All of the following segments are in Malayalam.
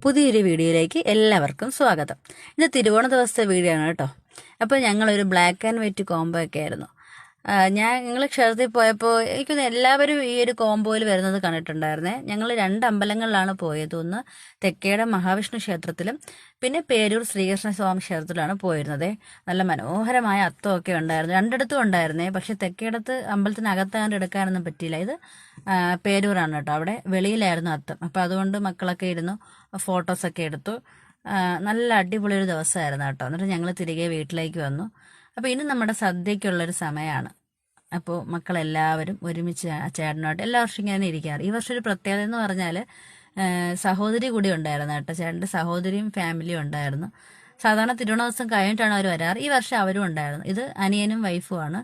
പുതിയൊരു വീഡിയോയിലേക്ക് എല്ലാവർക്കും സ്വാഗതം. ഇത് തിരുവോണ ദിവസത്തെ വീഡിയോ ആണ് കേട്ടോ. അപ്പോൾ ഞങ്ങളൊരു ബ്ലാക്ക് ആൻഡ് വൈറ്റ് കോംബോ ഒക്കെ ആയിരുന്നു. ഞങ്ങൾ ക്ഷേത്രത്തിൽ പോയപ്പോൾ എനിക്കൊന്ന് എല്ലാവരും ഈ ഒരു കോംബോയിൽ വരുന്നത് കണ്ടിട്ടുണ്ടായിരുന്നേ. ഞങ്ങൾ 2 അമ്പലങ്ങളിലാണ് പോയത്. ഒന്ന് തെക്കേടം മഹാവിഷ്ണു ക്ഷേത്രത്തിലും പിന്നെ പേരൂർ ശ്രീകൃഷ്ണ സ്വാമി ക്ഷേത്രത്തിലാണ് പോയിരുന്നത്. നല്ല മനോഹരമായ അത്തമൊക്കെ ഉണ്ടായിരുന്നു, രണ്ടിടത്തും ഉണ്ടായിരുന്നേ. പക്ഷെ തെക്കേടത്ത് അമ്പലത്തിനകത്താണ്ട് എടുക്കാനൊന്നും പറ്റിയില്ല. ഇത് പേരൂരാണ് കേട്ടോ. അവിടെ വെളിയിലായിരുന്നു അത്തം. അപ്പോൾ അതുകൊണ്ട് മക്കളൊക്കെ ഇരുന്നു ഫോട്ടോസൊക്കെ എടുത്തു. നല്ല അടിപൊളി ഒരു ദിവസമായിരുന്നു കേട്ടോ. എന്നിട്ട് ഞങ്ങൾ തിരികെ വീട്ടിലേക്ക് വന്നു. അപ്പോൾ ഇനി നമ്മുടെ സദ്യക്കുള്ളൊരു സമയമാണ്. അപ്പോൾ മക്കളെല്ലാവരും ഒരുമിച്ച് ചേട്ടനായിട്ട് എല്ലാ വർഷവും ഇങ്ങനെ ഇരിക്കാറ്. ഈ വർഷം ഒരു പ്രത്യേകത എന്ന് പറഞ്ഞാൽ സഹോദരി കൂടി ഉണ്ടായിരുന്നു കേട്ടോ. ചേട്ടൻ്റെ സഹോദരിയും ഫാമിലിയും ഉണ്ടായിരുന്നു. സാധാരണ തിരുവോണ ദിവസം കഴിഞ്ഞിട്ടാണ് അവർ വരാറ്. ഈ വർഷം അവരും ഉണ്ടായിരുന്നു. ഇത് അനിയനും വൈഫുമാണ്,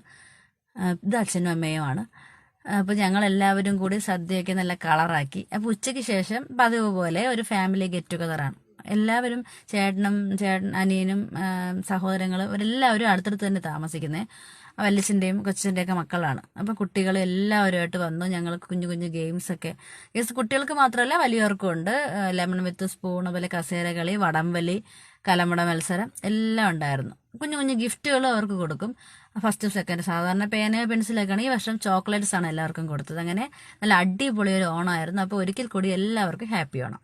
ഇത് അച്ഛനും അമ്മയുമാണ്. അപ്പോൾ ഞങ്ങളെല്ലാവരും കൂടി സദ്യയൊക്കെ നല്ല കളറാക്കി. അപ്പോൾ ഉച്ചയ്ക്ക് ശേഷം പതിവ് പോലെ ഒരു ഫാമിലി ഗെറ്റ് ടുഗദറാണ്. എല്ലാവരും അനിയനും സഹോദരങ്ങളും ഇവരെല്ലാവരും അടുത്തടുത്ത് തന്നെ താമസിക്കുന്നത്. വല്യച്ഛൻ്റെയും കൊച്ചിൻ്റെയൊക്കെ മക്കളാണ്. അപ്പോൾ കുട്ടികൾ എല്ലാവരുമായിട്ട് വന്നു. ഞങ്ങൾ കുഞ്ഞു കുഞ്ഞു ഗെയിംസൊക്കെ, കുട്ടികൾക്ക് മാത്രമല്ല വലിയവർക്കും ഉണ്ട്. ലെമൺ വിത്ത് സ്പൂൺ, അതുപോലെ കസേര കളി, വടംവലി, കലമട മത്സരം എല്ലാം ഉണ്ടായിരുന്നു. കുഞ്ഞു കുഞ്ഞു ഗിഫ്റ്റുകളും അവർക്ക് കൊടുക്കും. ഫസ്റ്റ് സെക്കൻഡ് സാധാരണ പേനയോ പെൻസിലൊക്കെയാണ്. ഈ വർഷം ചോക്ലേറ്റ്സ് ആണ് എല്ലാവർക്കും കൊടുത്തത്. അങ്ങനെ നല്ല അടിപൊളി ഒരു ഓണമായിരുന്നു. അപ്പോൾ ഒരിക്കൽ കൂടി എല്ലാവർക്കും ഹാപ്പി ഓണം.